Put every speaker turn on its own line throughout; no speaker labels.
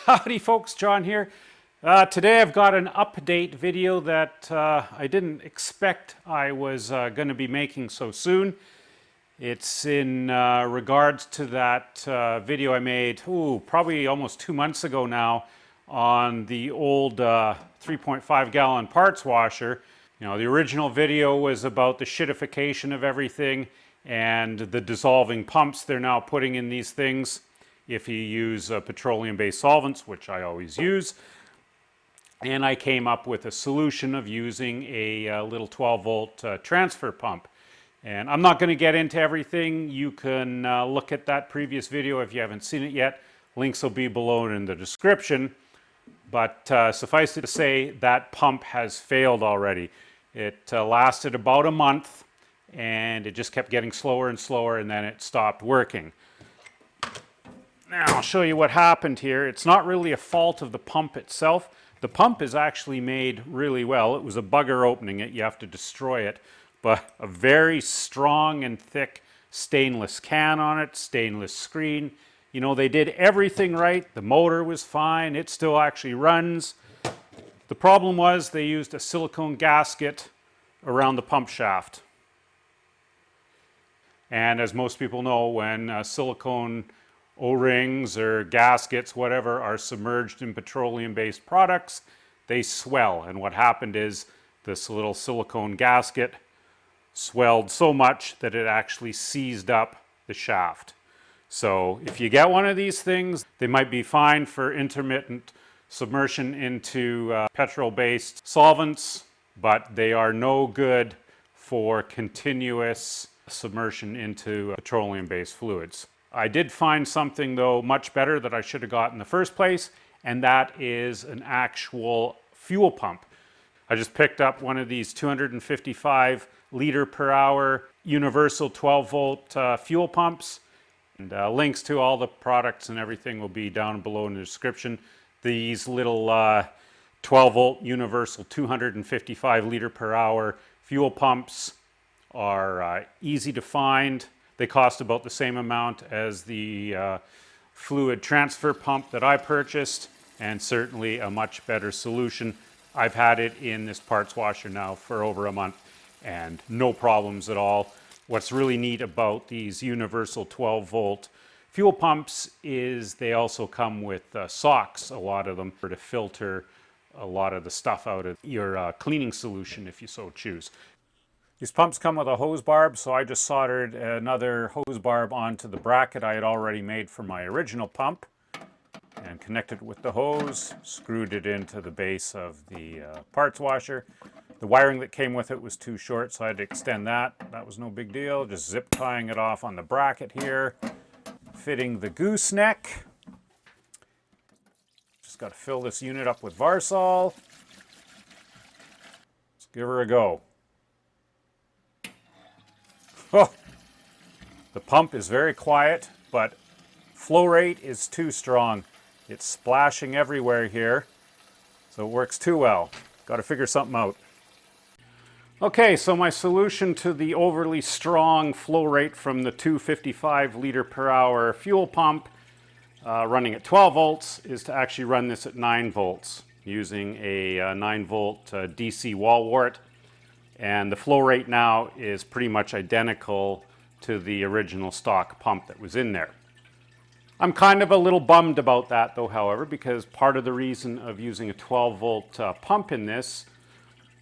Howdy folks, John here. Today I've got an update video that I didn't expect I was going to be making so soon. It's in regards to that video I made, probably almost 2 months ago now, on the old 3.5 gallon parts washer. You know, the original video was about the shittification of everything and the dissolving pumps they're now putting in these things if you use petroleum-based solvents, which I always use. And I came up with a solution of using a little 12-volt transfer pump. And I'm not going to get into everything. You can look at that previous video if you haven't seen it yet. Links will be below in the description. But suffice it to say, that pump has failed already. It lasted about a month, and it just kept getting slower and slower, and then it stopped working. Now I'll show you what happened here. It's not really a fault of the pump itself. The pump is actually made really well. It was a bugger opening it. You have to destroy it. But a very strong and thick stainless can on it, stainless screen. You know, they did everything right. The motor was fine. It still actually runs. The problem was they used a silicone gasket around the pump shaft. And as most people know, when silicone O-rings or gaskets, whatever, are submerged in petroleum-based products, they swell. And what happened is this little silicone gasket swelled so much that it actually seized up the shaft. So if you get one of these things, they might be fine for intermittent submersion into petrol-based solvents, but they are no good for continuous submersion into petroleum-based fluids. I did find something, though, much better that I should have got in the first place, and that is an actual fuel pump. I just picked up one of these 255 liter per hour universal 12-volt fuel pumps, and links to all the products and everything will be down below in the description. These little 12-volt universal 255 liter per hour fuel pumps are easy to find. They cost about the same amount as the fluid transfer pump that I purchased, and certainly a much better solution. I've had it in this parts washer now for over a month and no problems at all. What's really neat about these universal 12-volt fuel pumps is they also come with socks, a lot of them, to filter a lot of the stuff out of your cleaning solution if you so choose. These pumps come with a hose barb, so I just soldered another hose barb onto the bracket I had already made for my original pump and connected it with the hose, screwed it into the base of the parts washer. The wiring that came with it was too short, so I had to extend that. That was no big deal, just zip tying it off on the bracket here, fitting the gooseneck. Just got to fill this unit up with Varsol. Let's give her a go. Oh, the pump is very quiet, but flow rate is too strong. It's splashing everywhere here, so it works too well. Got to figure something out. Okay, so my solution to the overly strong flow rate from the 255 liter per hour fuel pump running at 12 volts is to actually run this at 9 volts using a 9 volt DC wall wart. And the flow rate now is pretty much identical to the original stock pump that was in there. I'm kind of a little bummed about that though, however, because part of the reason of using a 12-volt pump in this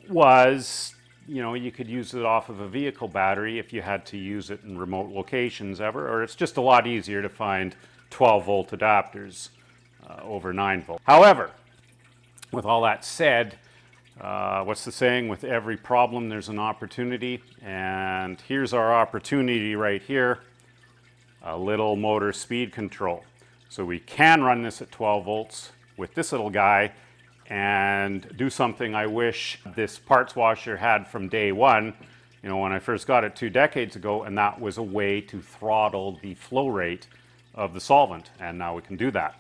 was, you know, you could use it off of a vehicle battery if you had to use it in remote locations ever, or it's just a lot easier to find 12-volt adapters over 9-volt. However, with all that said, what's the saying? With every problem, there's an opportunity. And here's our opportunity right here. A little motor speed control. So we can run this at 12 volts with this little guy and do something I wish this parts washer had from day one, you know, when I first got it 2 decades ago, and that was a way to throttle the flow rate of the solvent. And now we can do that.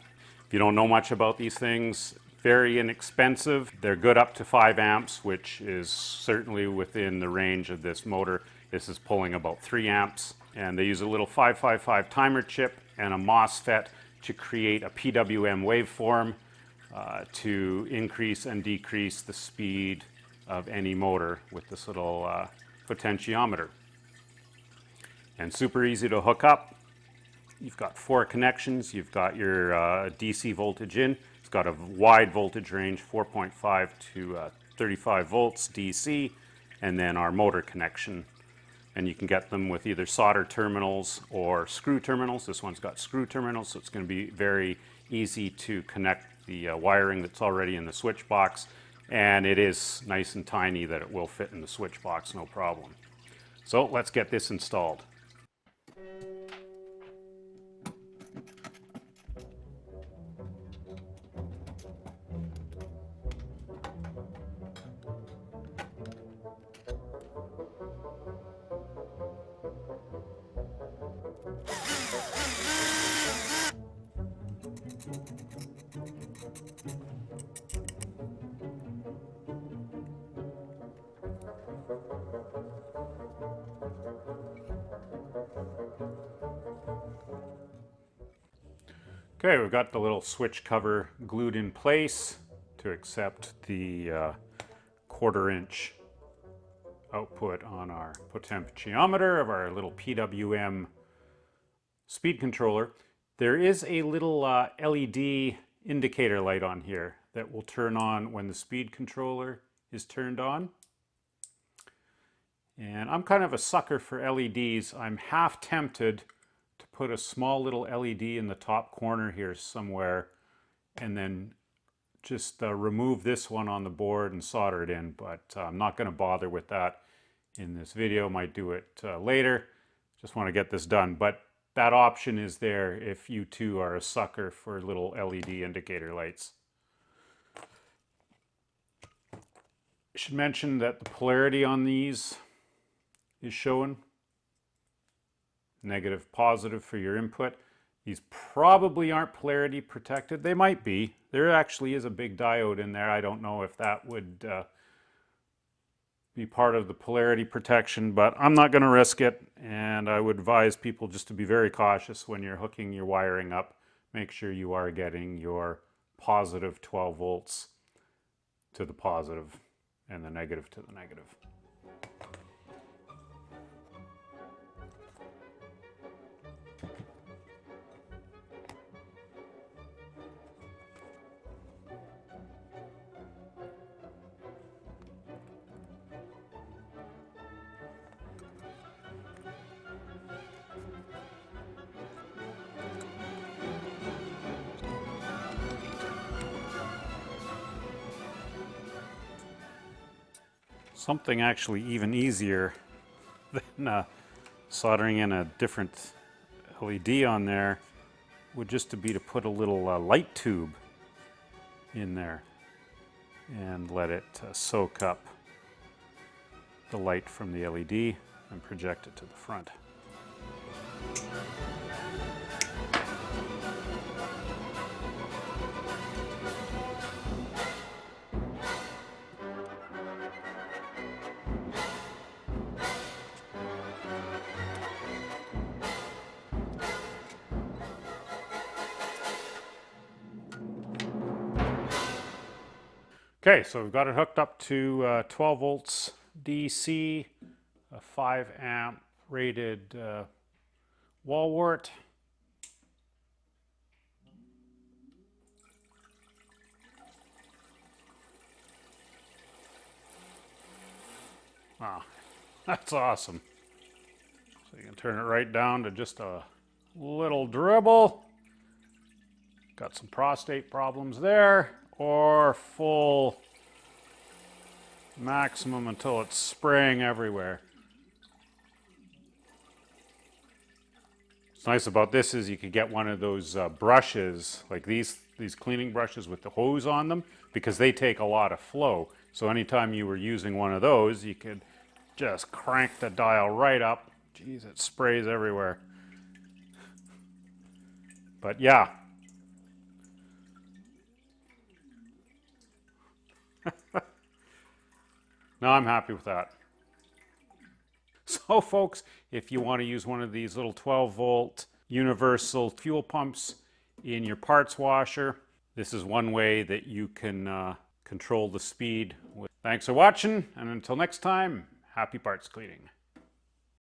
If you don't know much about these things, very inexpensive. They're good up to 5 amps, which is certainly within the range of this motor. This is pulling about 3 amps. And they use a little 555 timer chip and a MOSFET to create a PWM waveform to increase and decrease the speed of any motor with this little potentiometer. And super easy to hook up. You've got 4 connections. You've got your DC voltage in. It's got a wide voltage range, 4.5 to 35 volts DC, and then our motor connection. And you can get them with either solder terminals or screw terminals. This one's got screw terminals, so it's going to be very easy to connect the wiring that's already in the switch box. And it is nice and tiny that it will fit in the switch box, no problem. So let's get this installed. Okay, we've got the little switch cover glued in place to accept the 1/4 inch output on our potentiometer of our little PWM speed controller. There is a little LED indicator light on here that will turn on when the speed controller is turned on. And I'm kind of a sucker for LEDs. I'm half tempted to put a small little LED in the top corner here somewhere and then just remove this one on the board and solder it in, but I'm not going to bother with that in this video. Might do it later. Just want to get this done, but that option is there if you too are a sucker for little LED indicator lights. I should mention that the polarity on these is showing negative, positive for your input. These probably aren't polarity protected. They might be. There actually is a big diode in there. I don't know if that would be part of the polarity protection, but I'm not going to risk it, and I would advise people just to be very cautious when you're hooking your wiring up. Make sure you are getting your positive 12 volts to the positive and the negative to the negative. Something actually even easier than soldering in a different LED on there would just to be to put a little light tube in there and let it soak up the light from the LED and project it to the front. Okay, so we've got it hooked up to 12 volts DC, a 5 amp rated wall wart. Wow, that's awesome. So you can turn it right down to just a little dribble. Got some prostate problems there, or full maximum until it's spraying everywhere. What's nice about this is you could get one of those brushes, like these cleaning brushes with the hose on them, because they take a lot of flow. So anytime you were using one of those, you could just crank the dial right up. Geez, it sprays everywhere. But yeah. No, I'm happy with that. So folks, if you want to use one of these little 12 volt universal fuel pumps in your parts washer. This is one way that you can control the speed. Thanks for watching, and until next time, happy parts cleaning.